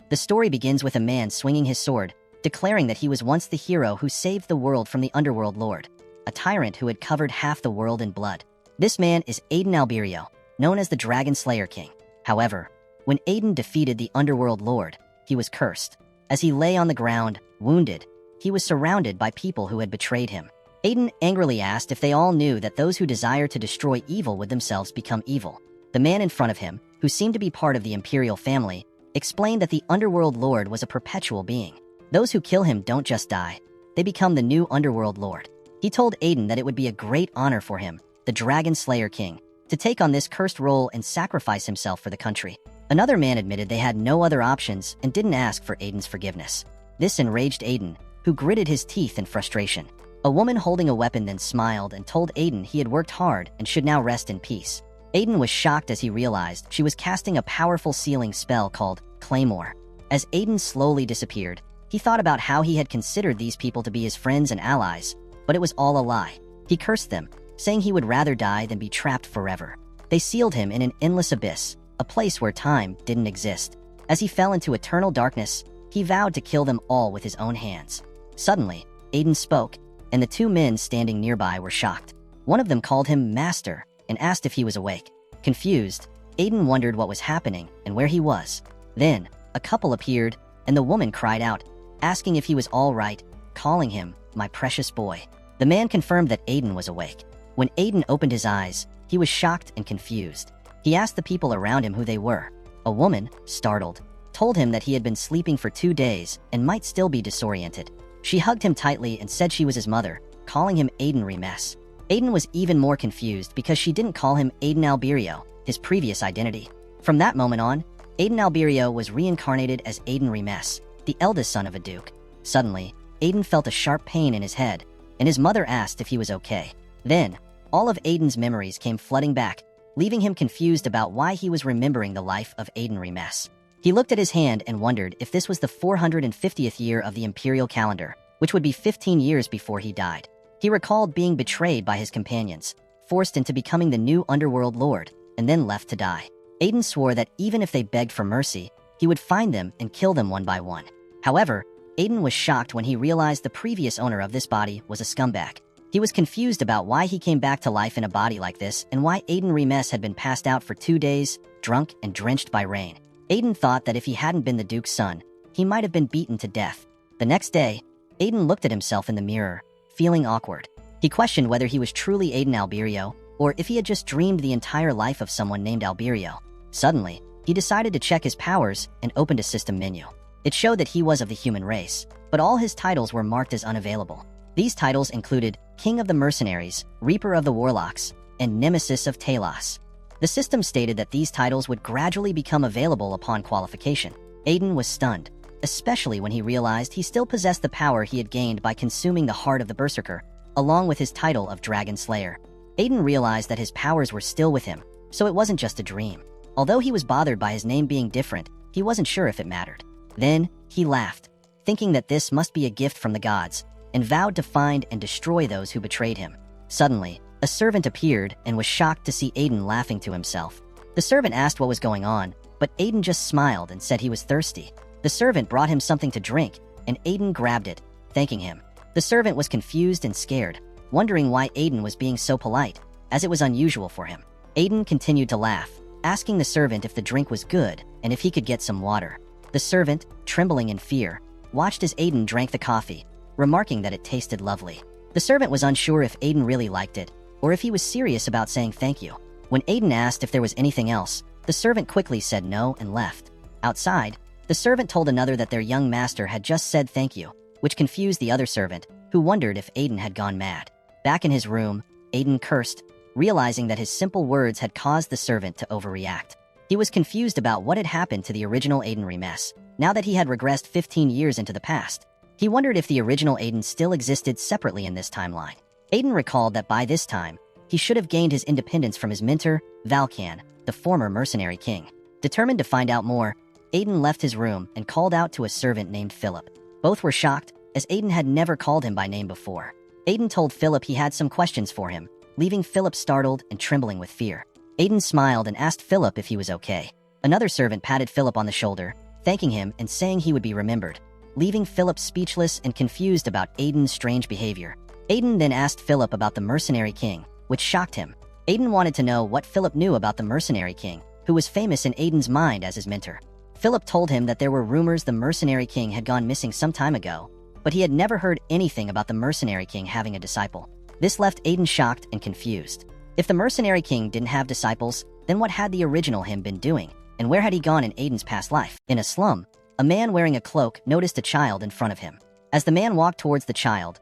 The story begins with a man swinging his sword, declaring that he was once the hero who saved the world from the Underworld Lord, a tyrant who had covered half the world in blood. This man is Aiden Alberio, known as the Dragon Slayer King. However, when Aiden defeated the Underworld Lord, he was cursed. As he lay on the ground, wounded, he was surrounded by people who had betrayed him. Aiden angrily asked if they all knew that those who desire to destroy evil would themselves become evil. The man in front of him, who seemed to be part of the Imperial family, explained that the Underworld Lord was a perpetual being. Those who kill him don't just die, they become the new Underworld Lord. He told Aiden that it would be a great honor for him, the Dragon Slayer King, to take on this cursed role and sacrifice himself for the country. Another man admitted they had no other options and didn't ask for Aiden's forgiveness. This enraged Aiden, who gritted his teeth in frustration. A woman holding a weapon then smiled and told Aiden he had worked hard and should now rest in peace. Aiden was shocked as he realized she was casting a powerful sealing spell called Claymore. As Aiden slowly disappeared, he thought about how he had considered these people to be his friends and allies, but it was all a lie. He cursed them, saying he would rather die than be trapped forever. They sealed him in an endless abyss, a place where time didn't exist. As he fell into eternal darkness, he vowed to kill them all with his own hands. Suddenly, Aiden spoke, and the two men standing nearby were shocked. One of them called him Master and asked if he was awake. Confused, Aiden wondered what was happening and where he was. Then, a couple appeared, and the woman cried out, asking if he was all right, calling him my precious boy. The man confirmed that Aiden was awake. When Aiden opened his eyes, he was shocked and confused. He asked the people around him who they were. A woman, startled, told him that he had been sleeping for 2 days and might still be disoriented. She hugged him tightly and said she was his mother, calling him Aiden Remes. Aiden was even more confused because she didn't call him Aiden Alberio, his previous identity. From that moment on, Aiden Alberio was reincarnated as Aiden Remes, the eldest son of a duke. Suddenly, Aiden felt a sharp pain in his head, and his mother asked if he was okay. Then, all of Aiden's memories came flooding back, leaving him confused about why he was remembering the life of Aiden Remes. He looked at his hand and wondered if this was the 450th year of the imperial calendar, which would be 15 years before he died. He recalled being betrayed by his companions, forced into becoming the new Underworld Lord, and then left to die. Aiden swore that even if they begged for mercy, he would find them and kill them one by one. However, Aiden was shocked when he realized the previous owner of this body was a scumbag. He was confused about why he came back to life in a body like this and why Aiden Remes had been passed out for 2 days, drunk and drenched by rain. Aiden thought that if he hadn't been the Duke's son, he might have been beaten to death. The next day, Aiden looked at himself in the mirror, feeling awkward. He questioned whether he was truly Aiden Alberio or if he had just dreamed the entire life of someone named Alberio. Suddenly, he decided to check his powers and opened a system menu. It showed that he was of the human race, but all his titles were marked as unavailable. These titles included King of the Mercenaries, Reaper of the Warlocks, and Nemesis of Talos. The system stated that these titles would gradually become available upon qualification. Aiden was stunned, especially when he realized he still possessed the power he had gained by consuming the heart of the Berserker, along with his title of Dragon Slayer. Aiden realized that his powers were still with him, so it wasn't just a dream. Although he was bothered by his name being different, he wasn't sure if it mattered. Then, he laughed, thinking that this must be a gift from the gods, and vowed to find and destroy those who betrayed him. Suddenly, a servant appeared and was shocked to see Aiden laughing to himself. The servant asked what was going on, but Aiden just smiled and said he was thirsty. The servant brought him something to drink, and Aiden grabbed it, thanking him. The servant was confused and scared, wondering why Aiden was being so polite, as it was unusual for him. Aiden continued to laugh, asking the servant if the drink was good and if he could get some water. The servant, trembling in fear, watched as Aiden drank the coffee, remarking that it tasted lovely. The servant was unsure if Aiden really liked it, or if he was serious about saying thank you. When Aiden asked if there was anything else, the servant quickly said no and left. Outside, the servant told another that their young master had just said thank you, which confused the other servant, who wondered if Aiden had gone mad. Back in his room, Aiden cursed, realizing that his simple words had caused the servant to overreact. He was confused about what had happened to the original Aiden Remes, now that he had regressed 15 years into the past. He wondered if the original Aiden still existed separately in this timeline. Aiden recalled that by this time, he should have gained his independence from his mentor, Valkan, the former mercenary king. Determined to find out more, Aiden left his room and called out to a servant named Philip. Both were shocked, as Aiden had never called him by name before. Aiden told Philip he had some questions for him, leaving Philip startled and trembling with fear. Aiden smiled and asked Philip if he was okay. Another servant patted Philip on the shoulder, thanking him and saying he would be remembered, leaving Philip speechless and confused about Aiden's strange behavior. Aiden then asked Philip about the Mercenary King, which shocked him. Aiden wanted to know what Philip knew about the Mercenary King, who was famous in Aiden's mind as his mentor. Philip told him that there were rumors the Mercenary King had gone missing some time ago, but he had never heard anything about the Mercenary King having a disciple. This left Aiden shocked and confused. If the Mercenary King didn't have disciples, then what had the original him been doing, and where had he gone in Aiden's past life? In a slum, a man wearing a cloak noticed a child in front of him. As the man walked towards the child,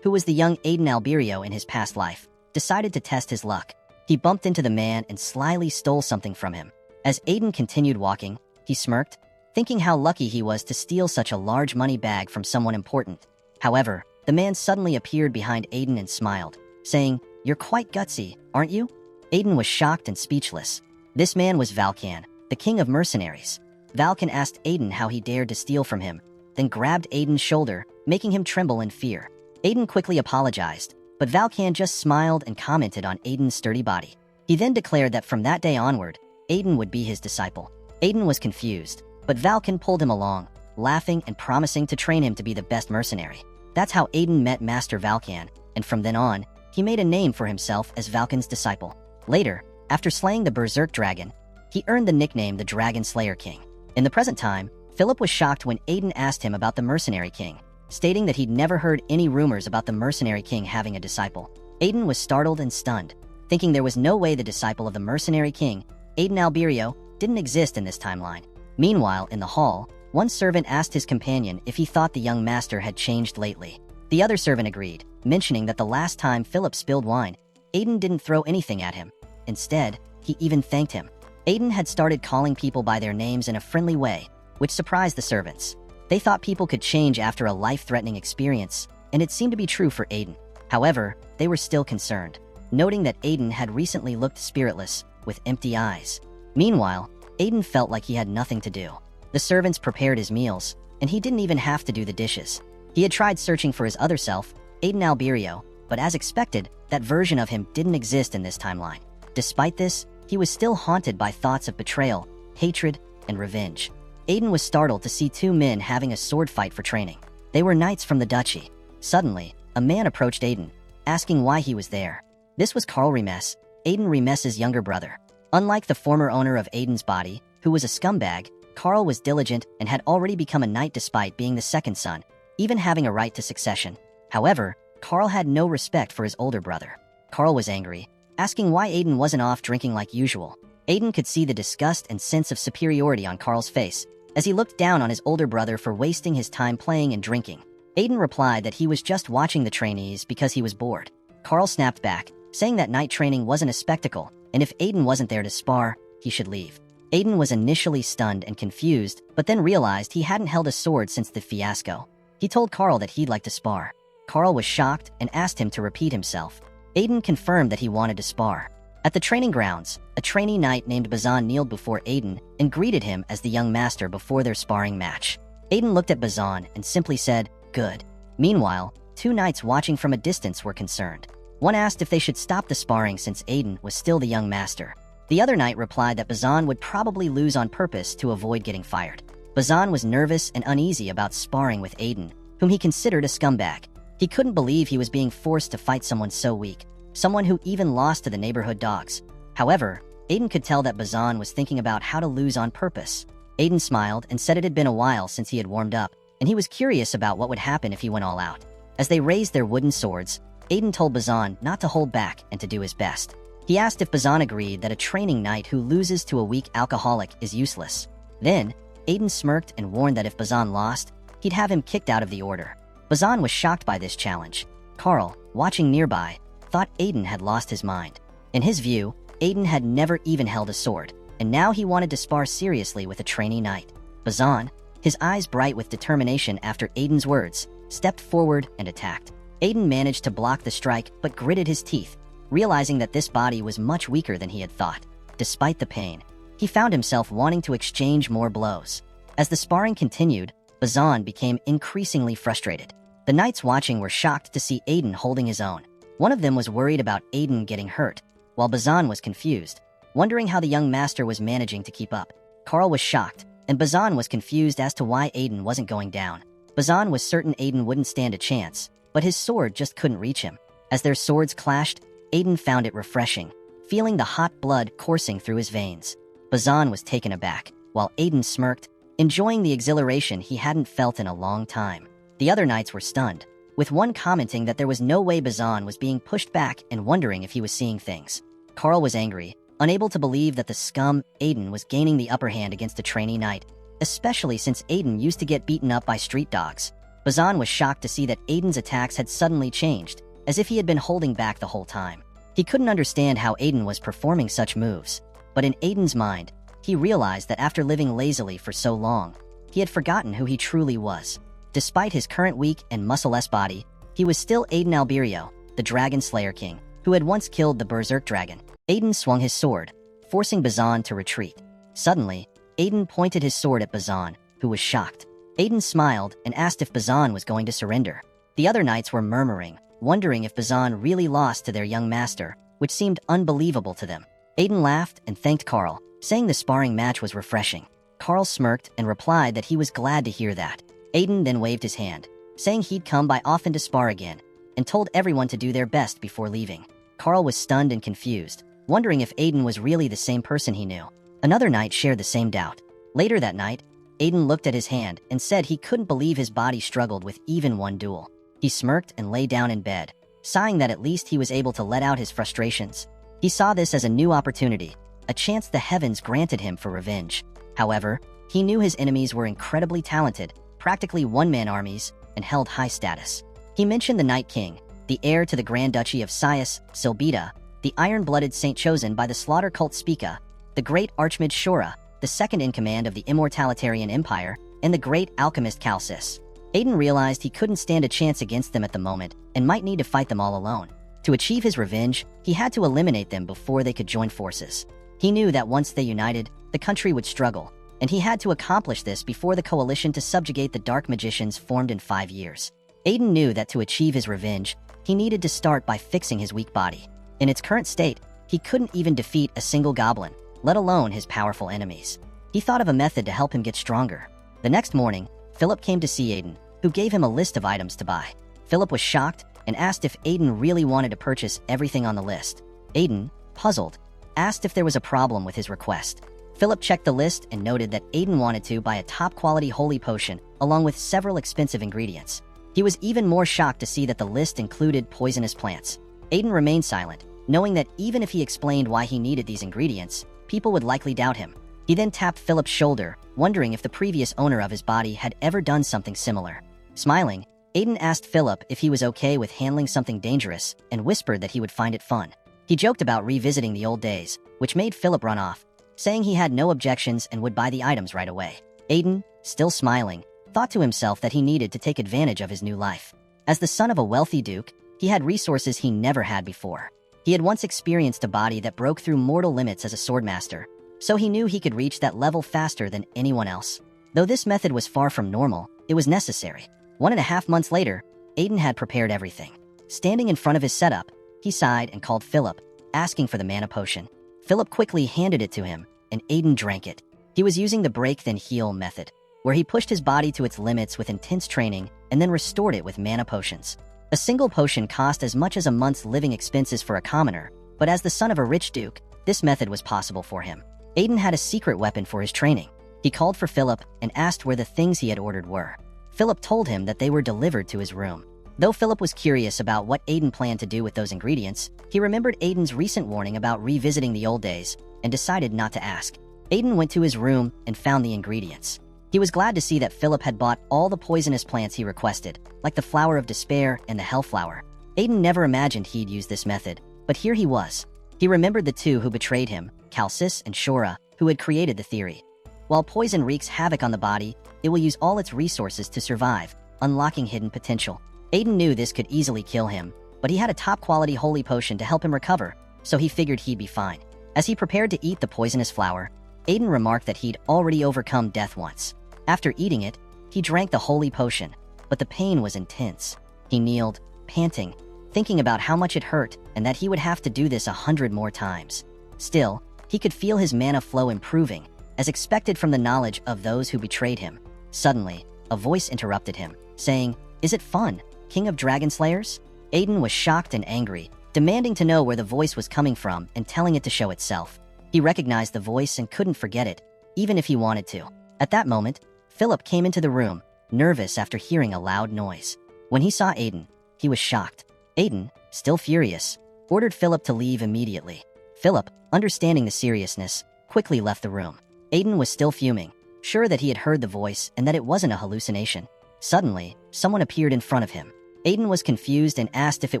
who was the young Aiden Alberio in his past life, decided to test his luck. He bumped into the man and slyly stole something from him. As Aiden continued walking, he smirked, thinking how lucky he was to steal such a large money bag from someone important. However, the man suddenly appeared behind Aiden and smiled, saying, "You're quite gutsy, aren't you?" Aiden was shocked and speechless. This man was Valkan, the king of mercenaries. Valkan asked Aiden how he dared to steal from him, then grabbed Aiden's shoulder, making him tremble in fear. Aiden quickly apologized, but Valkan just smiled and commented on Aiden's sturdy body. He then declared that from that day onward, Aiden would be his disciple. Aiden was confused, but Valkan pulled him along, laughing and promising to train him to be the best mercenary. That's how Aiden met Master Valkan, and from then on, he made a name for himself as Valkan's disciple. Later, after slaying the Berserk Dragon, he earned the nickname the Dragon Slayer King. In the present time, Philip was shocked when Aiden asked him about the Mercenary King, stating that he'd never heard any rumors about the Mercenary King having a disciple. Aiden was startled and stunned, thinking there was no way the disciple of the Mercenary King, Aiden Alberio, didn't exist in this timeline. Meanwhile, in the hall, one servant asked his companion if he thought the young master had changed lately. The other servant agreed, mentioning that the last time Philip spilled wine, Aiden didn't throw anything at him. Instead, he even thanked him. Aiden had started calling people by their names in a friendly way, which surprised the servants. They thought people could change after a life-threatening experience, and it seemed to be true for Aiden. However, they were still concerned, noting that Aiden had recently looked spiritless, with empty eyes. Meanwhile, Aiden felt like he had nothing to do. The servants prepared his meals, and he didn't even have to do the dishes. He had tried searching for his other self, Aiden Alberio, but as expected, that version of him didn't exist in this timeline. Despite this, he was still haunted by thoughts of betrayal, hatred, and revenge. Aiden was startled to see two men having a sword fight for training. They were knights from the duchy. Suddenly, a man approached Aiden, asking why he was there. This was Carl Remes, Aiden Remes's younger brother. Unlike the former owner of Aiden's body, who was a scumbag, Carl was diligent and had already become a knight despite being the second son, even having a right to succession. However, Carl had no respect for his older brother. Carl was angry, asking why Aiden wasn't off drinking like usual. Aiden could see the disgust and sense of superiority on Carl's face, as he looked down on his older brother for wasting his time playing and drinking. Aiden replied that he was just watching the trainees because he was bored. Carl snapped back, saying that night training wasn't a spectacle, and if Aiden wasn't there to spar, he should leave. Aiden was initially stunned and confused, but then realized he hadn't held a sword since the fiasco. He told Carl that he'd like to spar. Carl was shocked and asked him to repeat himself. Aiden confirmed that he wanted to spar. At the training grounds, a trainee knight named Bazan kneeled before Aiden and greeted him as the young master before their sparring match. Aiden looked at Bazan and simply said, "Good." Meanwhile, two knights watching from a distance were concerned. One asked if they should stop the sparring since Aiden was still the young master. The other knight replied that Bazan would probably lose on purpose to avoid getting fired. Bazan was nervous and uneasy about sparring with Aiden, whom he considered a scumbag. He couldn't believe he was being forced to fight someone so weak, someone who even lost to the neighborhood dogs. However, Aiden could tell that Bazan was thinking about how to lose on purpose. Aiden smiled and said it had been a while since he had warmed up, and he was curious about what would happen if he went all out. As they raised their wooden swords, Aiden told Bazan not to hold back and to do his best. He asked if Bazan agreed that a training knight who loses to a weak alcoholic is useless. Then, Aiden smirked and warned that if Bazan lost, he'd have him kicked out of the order. Bazan was shocked by this challenge. Carl, watching nearby, thought Aiden had lost his mind. In his view, Aiden had never even held a sword, and now he wanted to spar seriously with a trainee knight. Bazan, his eyes bright with determination after Aiden's words, stepped forward and attacked. Aiden managed to block the strike but gritted his teeth, realizing that this body was much weaker than he had thought. Despite the pain, he found himself wanting to exchange more blows. As the sparring continued, Bazan became increasingly frustrated. The knights watching were shocked to see Aiden holding his own. One of them was worried about Aiden getting hurt, while Bazan was confused, wondering how the young master was managing to keep up. Carl was shocked, and Bazan was confused as to why Aiden wasn't going down. Bazan was certain Aiden wouldn't stand a chance, but his sword just couldn't reach him. As their swords clashed, Aiden found it refreshing, feeling the hot blood coursing through his veins. Bazan was taken aback, while Aiden smirked, enjoying the exhilaration he hadn't felt in a long time. The other knights were stunned, with one commenting that there was no way Bazan was being pushed back and wondering if he was seeing things. Carl was angry, unable to believe that the scum, Aiden, was gaining the upper hand against a trainee knight, especially since Aiden used to get beaten up by street dogs. Bazan was shocked to see that Aiden's attacks had suddenly changed, as if he had been holding back the whole time. He couldn't understand how Aiden was performing such moves, but in Aiden's mind, he realized that after living lazily for so long, he had forgotten who he truly was. Despite his current weak and muscle-less body, he was still Aiden Alberio, the Dragon Slayer King, who had once killed the Berserk Dragon. Aiden swung his sword, forcing Bazan to retreat. Suddenly, Aiden pointed his sword at Bazan, who was shocked. Aiden smiled and asked if Bazan was going to surrender. The other knights were murmuring, wondering if Bazan really lost to their young master, which seemed unbelievable to them. Aiden laughed and thanked Carl, saying the sparring match was refreshing. Carl smirked and replied that he was glad to hear that. Aiden then waved his hand, saying he'd come by often to spar again, and told everyone to do their best before leaving. Carl was stunned and confused, wondering if Aiden was really the same person he knew. Another knight shared the same doubt. Later that night, Aiden looked at his hand and said he couldn't believe his body struggled with even one duel. He smirked and lay down in bed, sighing that at least he was able to let out his frustrations. He saw this as a new opportunity, a chance the heavens granted him for revenge. However, he knew his enemies were incredibly talented, practically one-man armies, and held high status. He mentioned the Night King, the heir to the Grand Duchy of Sias, Silbita, the iron-blooded saint chosen by the slaughter cult Spica, the great Archmage Shora, the second in command of the Immortalitarian Empire, and the great alchemist Calcis. Aiden realized he couldn't stand a chance against them at the moment and might need to fight them all alone. To achieve his revenge, he had to eliminate them before they could join forces. He knew that once they united, the country would struggle, and he had to accomplish this before the coalition to subjugate the Dark Magicians formed in 5 years. Aiden knew that to achieve his revenge, he needed to start by fixing his weak body. In its current state, he couldn't even defeat a single goblin, let alone his powerful enemies. He thought of a method to help him get stronger. The next morning, Philip came to see Aiden, who gave him a list of items to buy. Philip was shocked and asked if Aiden really wanted to purchase everything on the list. Aiden, puzzled, asked if there was a problem with his request. Philip checked the list and noted that Aiden wanted to buy a top-quality holy potion along with several expensive ingredients. He was even more shocked to see that the list included poisonous plants. Aiden remained silent, knowing that even if he explained why he needed these ingredients, people would likely doubt him. He then tapped Philip's shoulder, wondering if the previous owner of his body had ever done something similar. Smiling, Aiden asked Philip if he was okay with handling something dangerous and whispered that he would find it fun. He joked about revisiting the old days, which made Philip run off, saying he had no objections and would buy the items right away. Aiden, still smiling, thought to himself that he needed to take advantage of his new life. As the son of a wealthy duke, he had resources he never had before. He had once experienced a body that broke through mortal limits as a swordmaster, so he knew he could reach that level faster than anyone else. Though this method was far from normal, it was necessary. 1.5 months later, Aiden had prepared everything. Standing in front of his setup, he sighed and called Philip, asking for the mana potion. Philip quickly handed it to him, and Aiden drank it. He was using the break then heal method, where he pushed his body to its limits with intense training and then restored it with mana potions. A single potion cost as much as a month's living expenses for a commoner, but as the son of a rich duke, this method was possible for him. Aiden had a secret weapon for his training. He called for Philip and asked where the things he had ordered were. Philip told him that they were delivered to his room. Though Philip was curious about what Aiden planned to do with those ingredients, he remembered Aiden's recent warning about revisiting the old days and decided not to ask. Aiden went to his room and found the ingredients. He was glad to see that Philip had bought all the poisonous plants he requested, like the Flower of Despair and the Hellflower. Aiden never imagined he'd use this method, but here he was. He remembered the two who betrayed him, Calcis and Shora, who had created the theory. While poison wreaks havoc on the body, it will use all its resources to survive, unlocking hidden potential. Aiden knew this could easily kill him, but he had a top-quality holy potion to help him recover, so he figured he'd be fine. As he prepared to eat the poisonous flower, Aiden remarked that he'd already overcome death once. After eating it, he drank the holy potion, but the pain was intense. He kneeled, panting, thinking about how much it hurt and that he would have to do this 100 more times. Still, he could feel his mana flow improving, as expected from the knowledge of those who betrayed him. Suddenly, a voice interrupted him, saying, "Is it fun, King of Dragon Slayers?" Aiden was shocked and angry, demanding to know where the voice was coming from and telling it to show itself. He recognized the voice and couldn't forget it, even if he wanted to. At that moment, Philip came into the room, nervous after hearing a loud noise. When he saw Aiden, he was shocked. Aiden, still furious, ordered Philip to leave immediately. Philip, understanding the seriousness, quickly left the room. Aiden was still fuming, sure that he had heard the voice and that it wasn't a hallucination. Suddenly, someone appeared in front of him. Aiden was confused and asked if it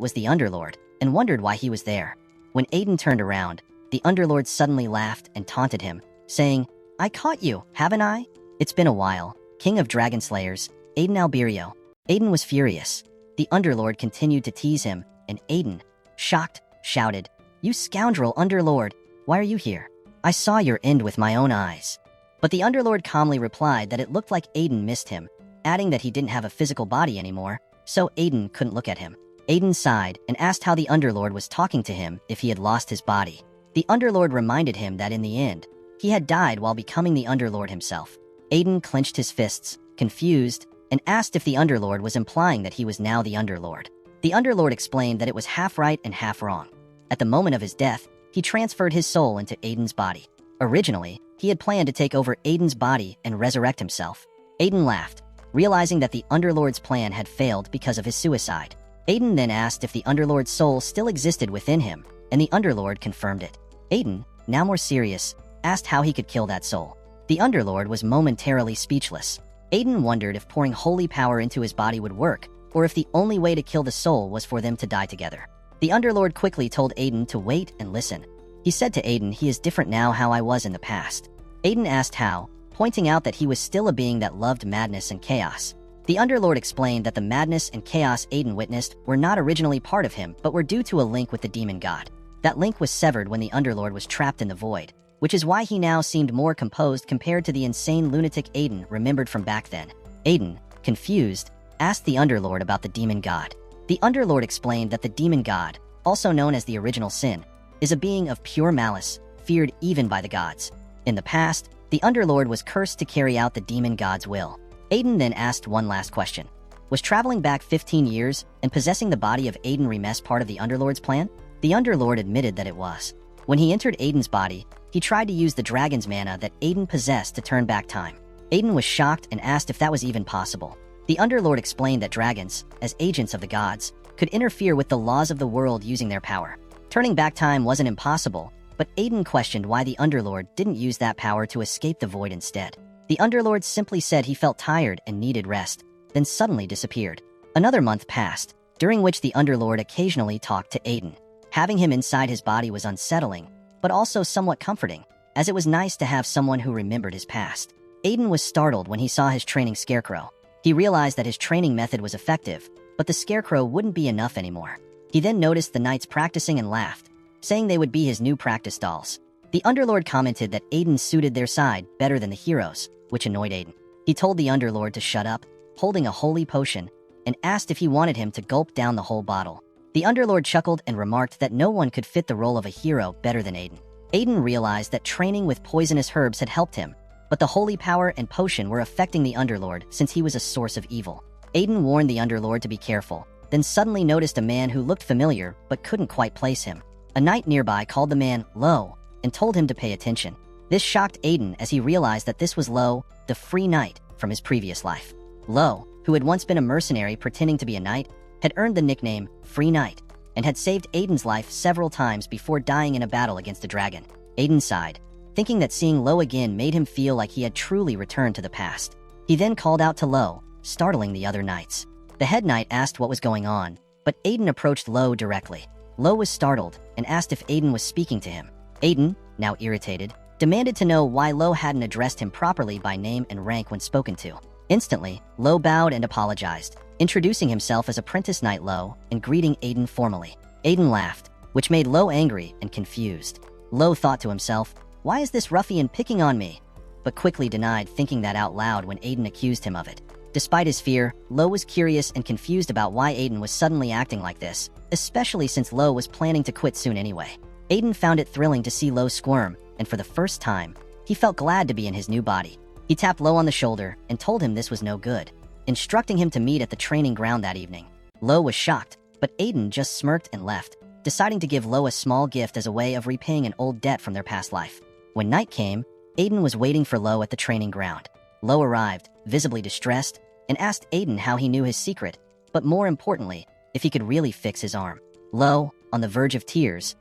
was the Underlord, and wondered why he was there. When Aiden turned around, the Underlord suddenly laughed and taunted him, saying, "I caught you, haven't I? It's been a while, King of Dragon Slayers, Aiden Alberio." Aiden was furious. The Underlord continued to tease him, and Aiden, shocked, shouted, "You scoundrel Underlord, why are you here? I saw your end with my own eyes." But the Underlord calmly replied that it looked like Aiden missed him, adding that he didn't have a physical body anymore, so Aiden couldn't look at him. Aiden sighed and asked how the Underlord was talking to him if he had lost his body. The Underlord reminded him that in the end, he had died while becoming the Underlord himself. Aiden clenched his fists, confused, and asked if the Underlord was implying that he was now the Underlord. The Underlord explained that it was half right and half wrong. At the moment of his death, he transferred his soul into Aiden's body. Originally, he had planned to take over Aiden's body and resurrect himself. Aiden laughed, realizing that the Underlord's plan had failed because of his suicide. Aiden then asked if the Underlord's soul still existed within him, and the Underlord confirmed it. Aiden, now more serious, asked how he could kill that soul. The Underlord was momentarily speechless. Aiden wondered if pouring holy power into his body would work, or if the only way to kill the soul was for them to die together. The Underlord quickly told Aiden to wait and listen. He said to Aiden, "He is different now how I was in the past." Aiden asked how, pointing out that he was still a being that loved madness and chaos. The Underlord explained that the madness and chaos Aiden witnessed were not originally part of him, but were due to a link with the demon god. That link was severed when the Underlord was trapped in the void, which is why he now seemed more composed compared to the insane lunatic Aiden remembered from back then. Aiden, confused, asked the Underlord about the demon god. The Underlord explained that the demon god, also known as the original sin, is a being of pure malice, feared even by the gods. In the past, the Underlord was cursed to carry out the demon god's will. Aiden then asked one last question. Was traveling back 15 years and possessing the body of Aiden Remes part of the Underlord's plan? The Underlord admitted that it was. When he entered Aiden's body, he tried to use the dragon's mana that Aiden possessed to turn back time. Aiden was shocked and asked if that was even possible. The Underlord explained that dragons, as agents of the gods, could interfere with the laws of the world using their power. Turning back time wasn't impossible, but Aiden questioned why the Underlord didn't use that power to escape the void instead. The Underlord simply said he felt tired and needed rest, then suddenly disappeared. Another month passed, during which the Underlord occasionally talked to Aiden. Having him inside his body was unsettling, but also somewhat comforting, as it was nice to have someone who remembered his past. Aiden was startled when he saw his training scarecrow. He realized that his training method was effective, but the scarecrow wouldn't be enough anymore. He then noticed the knights practicing and laughed, saying they would be his new practice dolls. The Underlord commented that Aiden suited their side better than the heroes, which annoyed Aiden. He told the Underlord to shut up, holding a holy potion, and asked if he wanted him to gulp down the whole bottle. The Underlord chuckled and remarked that no one could fit the role of a hero better than Aiden. Aiden realized that training with poisonous herbs had helped him, but the holy power and potion were affecting the Underlord since he was a source of evil. Aiden warned the Underlord to be careful, then suddenly noticed a man who looked familiar but couldn't quite place him. A knight nearby called the man Lo and told him to pay attention. This shocked Aiden as he realized that this was Lo, the free knight from his previous life. Lo, who had once been a mercenary pretending to be a knight, had earned the nickname Free Knight and had saved Aiden's life several times before dying in a battle against a dragon. Aiden sighed, thinking that seeing Lo again made him feel like he had truly returned to the past. He then called out to Lo, startling the other knights. The head knight asked what was going on, but Aiden approached Lo directly. Lo was startled and asked if Aiden was speaking to him. Aiden, now irritated, demanded to know why Lo hadn't addressed him properly by name and rank when spoken to. Instantly, Lo bowed and apologized, introducing himself as Apprentice Knight Lo and greeting Aiden formally. Aiden laughed, which made Lo angry and confused. Lo thought to himself, "Why is this ruffian picking on me?" but quickly denied thinking that out loud when Aiden accused him of it. Despite his fear, Lo was curious and confused about why Aiden was suddenly acting like this, especially since Lo was planning to quit soon anyway. Aiden found it thrilling to see Lo squirm, and for the first time, He felt glad to be in his new body. He tapped Lo on the shoulder and told him this was no good, instructing him to meet at the training ground that evening. Lo was shocked, but Aiden just smirked and left, deciding to give Lo a small gift as a way of repaying an old debt from their past life. When night came, Aiden was waiting for Lo at the training ground. Lo arrived, visibly distressed, and asked Aiden how he knew his secret, but more importantly, if he could really fix his arm. Lo, on the verge of tears,